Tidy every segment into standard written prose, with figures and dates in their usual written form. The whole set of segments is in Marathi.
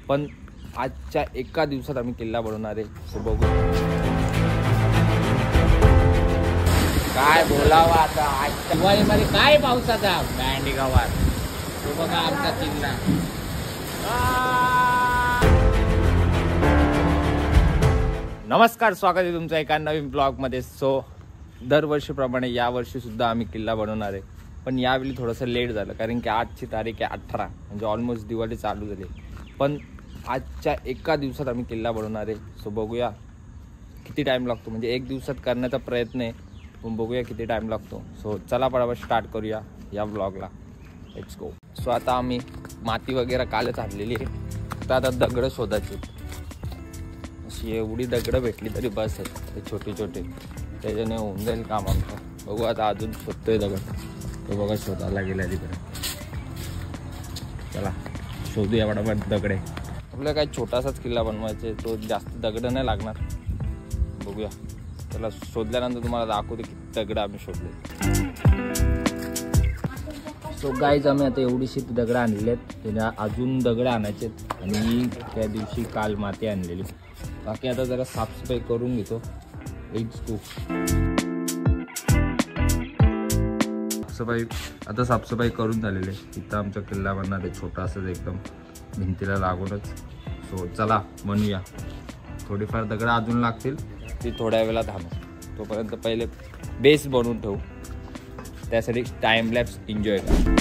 पण आजच्या एका दिवसात आम्ही किल्ला बनवणार आहे. सो बघू काय बोलावा आता. आज दिवाळीमध्ये काय पावसाचा बँडी गावात. तो बघा आमचा किल्ला. नमस्कार, स्वागत आहे तुमचं एका नवीन ब्लॉगमध्ये. सो दरवर्षीप्रमाणे यावर्षी सुद्धा आम्ही किल्ला बनवणार आहे, पण यावेळी थोडंसं लेट झालं कारण की आजची तारीख आहे 18, म्हणजे ऑलमोस्ट दिवाळी चालू झाली. पण आजच्या एका दिवसात आम्ही किल्ला बनवणार आहे. सो बघूया किती टाईम लागतो, म्हणजे एक दिवसात करण्याचा प्रयत्न आहे, पण बघूया किती टाईम लागतो. सो चला पटापट स्टार्ट करूया या ब्लॉगला. Let's go. सो आता आम्ही माती वगैरे कालच आणलेली आहे, तर आता दगडं शोधायची. अशी एवढी दगडं भेटली तरी बस आहेत, ते छोटे छोटे, त्याच्याने होऊन जाईल काम आमचं. बघू आता अजून शोधतोय दगड. तो बघा शोधायला गेला तिकडे. चला शोधूया पटापट दगडे. आपल्याला काही छोटासाच किल्ला बनवायचा, तो जास्त दगडं नाही लागणार. बघूया, त्याला शोधल्यानंतर तुम्हाला दाखवते किती दगडं आम्ही शोधले. सो गाईज, आम्ही आता एवढीशी दगडं आणलेली आहेत, त्याला अजून दगडं आणायचे आणि त्या दिवशी काल माती आणलेली. बाकी आता जरा साफसफाई करून घेतो. साफसफाई करून झालेली आहे. इथं आमचा किल्ला बनणार आहे, छोटा असंच एकदम भिंतीला लागूनच. सो चला बनवूया. थोडीफार दगडं अजून लागतील, ती थोड्या वेळेला थांबू. तोपर्यंत पहिले बेस बनवून ठेवू, त्यासाठी टाइम लॅप्स एन्जॉय करा.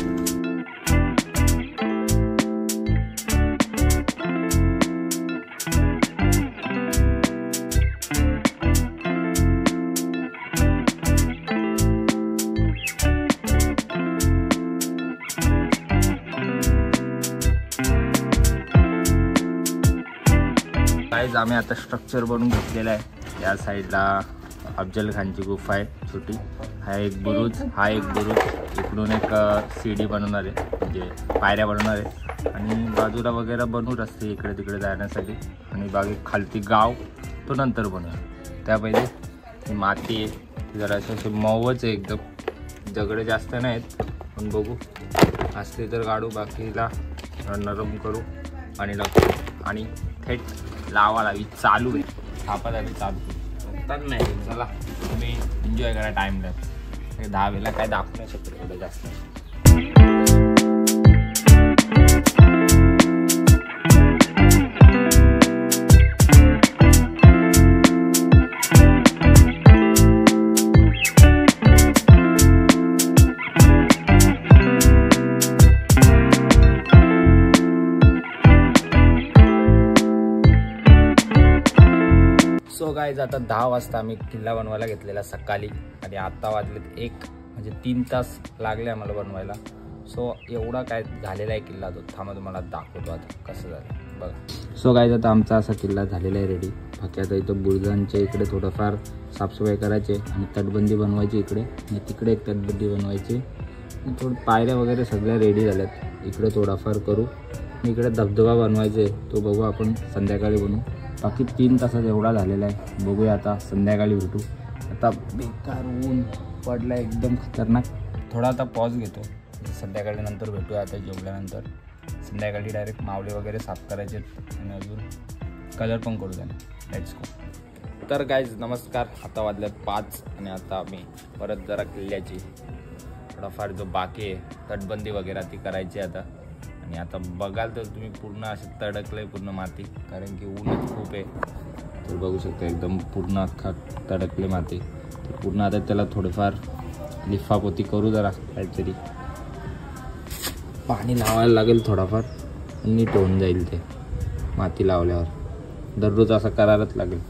आम्ही आता स्ट्रक्चर बनवून घेतलेला आहे. या साईडला अफजल खानची गुफा आहे छोटी. हा एक बुरुज, इकडून एक सीडी बनवणार आहे, म्हणजे पायऱ्या बनवणार आहे. आणि बाजूला वगैरे बनवून असते इकडे तिकडे जाण्यासाठी. आणि बाकी खालती गाव तो नंतर बनवूया. त्या पहिले माती आहे, ती जरा असे मऊच आहे एकदम, दगडे जास्त नाहीत, पण बघू असले तर काढू, बाकीला नरम करू आणि लागतो. आणि थेट लावाला चालू आहे, थापत आधी चालू तर नाही. चला तुम्ही एन्जॉय करा टाईम लॅप्स. 10 वेळेला काय दाखवू नाही शकतो एवढं जास्त. सो गाईज, आता 10 वाजता आम्ही किल्ला बनवायला घेतलेला सकाळी, आणि आता वाजलेत 1, म्हणजे 3 तास लागले आम्हाला बनवायला. सो एवढा काय झालेला आहे किल्ला, तो थांबा तुम्हाला दाखवतो आता कसं झालं बघा. सो गाईज, आता आमचा असा किल्ला झालेला आहे रेडी. बाकी आता इथं बुरुजांच्या इकडे थोडंफार साफसफाई करायची आणि तटबंदी बनवायची इकडे, आणि तिकडे एक तटबंदी बनवायची. थोडं पायऱ्या वगैरे सगळ्या रेडी झाल्यात. इकडे थोडाफार करू, इकडे धबधबा बनवायचे, तो बघू आपण संध्याकाळी बनवू. बाकी 3 तासात एवढा झालेला आहे. बघूया आता संध्याकाळी भेटू. आता बेकार ऊन पडला एकदम खतरनाक. थोडा आता पॉज घेतो, संध्याकाळी नंतर भेटूया. आता जेवल्यानंतर संध्याकाळी डायरेक्ट मावळे वगैरे साफ करायचे आणि अजून कलर पण करू द्या. Let's go. तर गाईज नमस्कार, आता वाजल्यात 5 आणि आता आम्ही परत जरा किल्ल्याची थोडाफार जो बाकी आहे तटबंदी वगैरे ती करायची आता. आणि आता बघाल तर तुम्ही पूर्ण असे तडकलं आहे पूर्ण माती, कारण की ऊनच खूप आहे. तर बघू शकता एकदम पूर्ण अख्खा तडकले माती. तर पूर्ण आता त्याला थोडंफार लिफापोती करू, जरा काहीतरी पाणी लावायला लागेल थोडाफार, नीट होऊन जाईल ते माती लावल्यावर. दररोज असं करायलाच लागेल,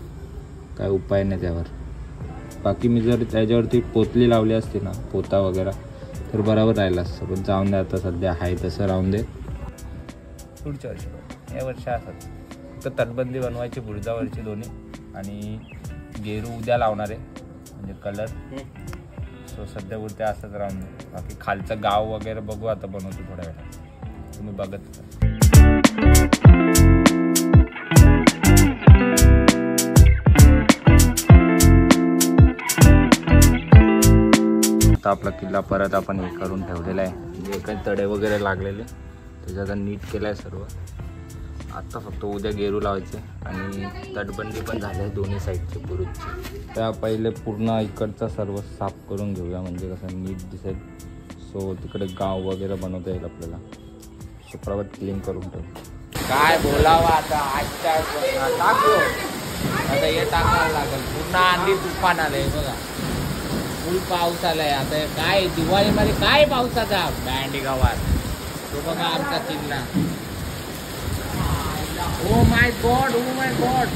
काय उपाय नाही त्यावर. बाकी मी जर त्याच्यावरती पोतली लावली असते ना, पोता वगैरे, तर बरोबर राहिलं असतं. पण जाऊन दे, आता सध्या आहे तसं राहून दे. पुढच्या वर्षी, या वर्षी असंच फक्त तटबंदी बनवायची बुरुजावरची दोन्ही, आणि गेरू उद्या लावणार आहे, म्हणजे कलर. सो सध्या पुरते असंच राहून दे. बाकी खालचं गाव वगैरे बघू आता, बनवतो थोड्या वेळात, तुम्ही बघत. आता आपला किल्ला परत आपण हे करून ठेवलेला आहे, जे काही तडे वगैरे लागलेले त्याच्यात नीट केलं आहे सर्व. आता फक्त उद्या गेरू लावायचे आणि तटबंदी पण झाली आहे दोन्ही साईडचे बुरुजची. त्या पहिले पूर्ण इकडचा सर्व साफ करून घेऊया म्हणजे कसं नीट दिसेल. सो तिकडे गाव वगैरे बनवता येईल आपल्याला. सो प्रॉपर क्लीन करून ठेवू. काय बोलावा आता आजच्या टाकलो आता हे टाकायला लागेल. पूर्ण आंधी तुफान आलंय बघा. फुल पाऊस आलाय आता. काय दिवाळीमध्ये काय पावसाचा बँडी गावात. तो बघा आमचा किल्ला. Oh my God, oh my God.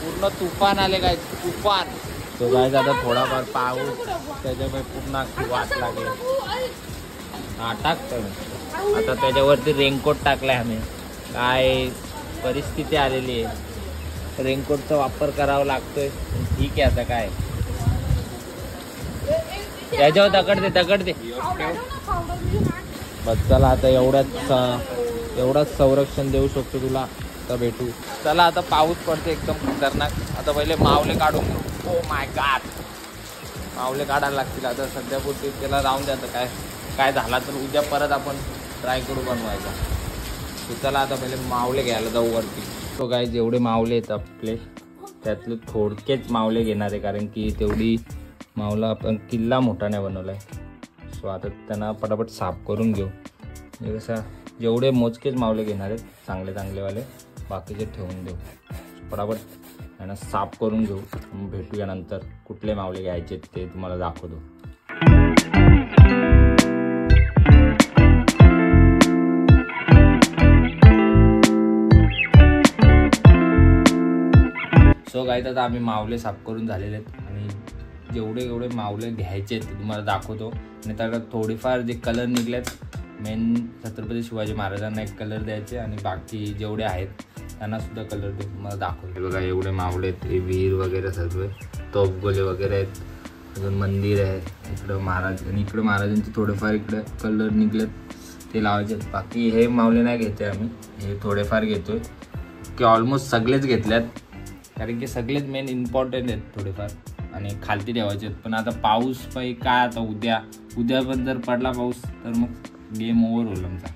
पूर्ण तुफान आले काय तुफान. तो काय आता थोडाफार पाऊस त्याच्यामुळे पूर्ण वाट लागली. हा टाकतो आता त्याच्यावरती रेनकोट टाकलाय आम्ही. काय परिस्थिती आलेली आहे. रेनकोटचा वापर करावा लागतोय. ठीक आहे आता काय त्याच्यावर दगड दे. बस चला आता एवढाच संरक्षण देऊ शकतो तुला. आता भेटू. चला आता पाऊस पडते एकदम खतरनाक. आता पहिले मावले काढून घेऊ. ओ माय गॉड मावले काढायला लागतील आता सध्या पुरती. त्याला राहून द्या. काय झाला तर उद्या परत आपण ट्राय करू बनवायचा. तर चला आता पहिले मावले घ्यायला जाऊ वरती. तो काय जेवढे मावले आहेत आपले त्यातले थोडकेच मावले घेणार आहे कारण की तेवढी मावला आपण किल्ला मोठा नाही बनवला आहे. सो आता त्यांना पटापट साफ करून घेऊ. म्हणजे कसं जेवढे मोजकेच मावले घेणार आहेत चांगलेवाले बाकीचे ठेवून देऊ. पटापट त्यांना साफ करून घेऊ. भेटूया नंतर कुठले मावले घ्यायचे ते तुम्हाला दाखवतो. सो गाईज आता आम्ही मावले साफ करून झालेले आहेत आणि जेवढे मावले घ्यायचे आहेत ते तुम्हाला दाखवतो. आणि त्याला थोडेफार जे कलर निघलेत मेन छत्रपती शिवाजी महाराजांना एक कलर द्यायचे आणि बाकी जेवढे आहेत त्यांना सुद्धा कलर देऊन तुम्हाला दाखवतो. बघा एवढे मावले आहेत. हे विहीर वगैरे सर्व तोफगोले वगैरे आहेत. अजून मंदिर आहे इकडं महाराज आणि इकडे महाराजांचे थोडेफार इकडे कलर निघलेत ते लावायचे. बाकी हे मावले नाही घेते आम्ही. हे थोडेफार घेतोय की ऑलमोस्ट सगळेच घेतल्यात कारण की सगळेच मेन इम्पॉर्टंट आहेत थोडेफार आणि खालती ठेवायचे आहेत. पण आता पाऊस पाहिजे काय आता उद्या पण जर पडला पाऊस तर मग गेम ओव्हर होईल आमचा.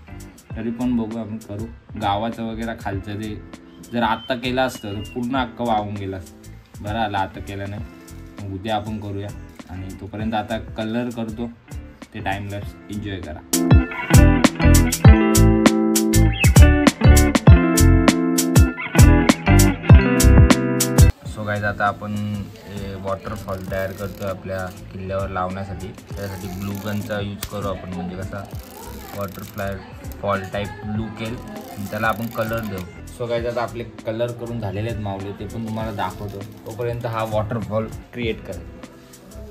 तरी पण बघू आपण करू. गावाचं वगैरे खालचं ते जर आत्ता केलं असतं तर पूर्ण अख्खं वाहून गेलं असतं. बरं आलं आता केलं नाही. मग उद्या आपण करूया आणि तोपर्यंत आता कलर करतो ते टाईमलॅप्स एन्जॉय करा. सो गाईज आता आपण वॉटरफॉल तयार करतो आपल्या किल्ल्यावर लावण्यासाठी. त्यासाठी ग्लू गनचा यूज करू आपण. म्हणजे कसा वॉटरफॉल टाईप ग्लू केल त्याला आपण कलर देऊ. सो गाईज आता आपले कलर करून झालेले आहेत मावले ते पण तुम्हाला दाखवतो. तोपर्यंत हा वॉटरफॉल क्रिएट करेल.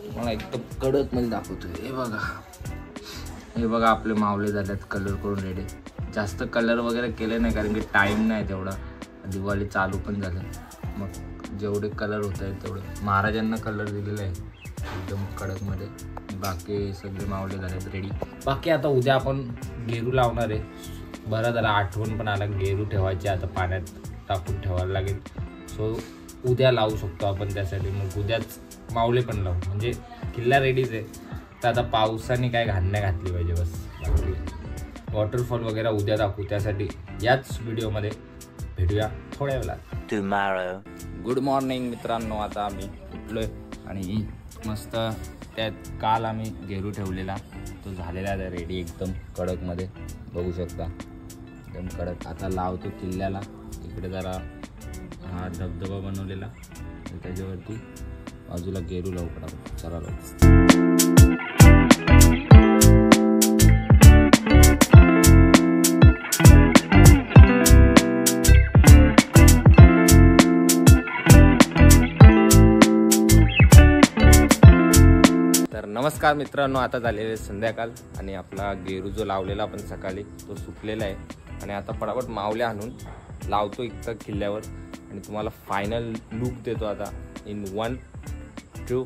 तुम्हाला एकदम कडकमध्ये दाखवतो. हे बघा आपले मावले झालेत कलर करून रेडी. जास्त कलर वगैरे केले नाही कारण की टाईम नाही तेवढा. दिवाळी चालू पण झालं. मग जेवढे कलर होत आहेत तेवढे महाराजांना कलर दिलेले आहे एकदम कडकमध्ये. बाकी सगळे मावले झालेत रेडी. बाकी आता उद्या आपण गेरू लावणार आहे. बरं जरा आठवण पण आला गेरू ठेवायचे आता पाण्यात टाकून ठेवायला लागेल. सो उद्या लावू शकतो आपण त्यासाठी. मग उद्याच मावले पण लावू म्हणजे किल्ला रेडीच आहे. तर आता पावसाने काय घाण नाही घातली पाहिजे बस. बाकी वॉटरफॉल वगैरे उद्या दाखवू. त्यासाठी याच व्हिडिओमध्ये भेटूया थोड्या वेळात. टुमॉरो. गुड मॉर्निंग मित्रांनो. आता आम्ही उठलोय आणि मस्त त्यात काल आम्ही गेरू ठेवलेला तो झालेला आहे रेडी एकदम कडकमध्ये. बघू शकता एकदम कडक. आता लावतो किल्ल्याला. इकडे जरा हा धबधबा बनवलेला तर त्याच्यावरती बाजूला गेरू लावू पडा. चला लावू. नमस्कार मित्रांनो. आता झालेले संध्याकाळ आणि आपला गेरू जो लावलेला आपण सकाळी तो सुकलेला आहे आणि आता पटापट मावल्या आणून लावतो इथं किल्ल्यावर आणि तुम्हाला फायनल लुक देतो आता इन 1, 2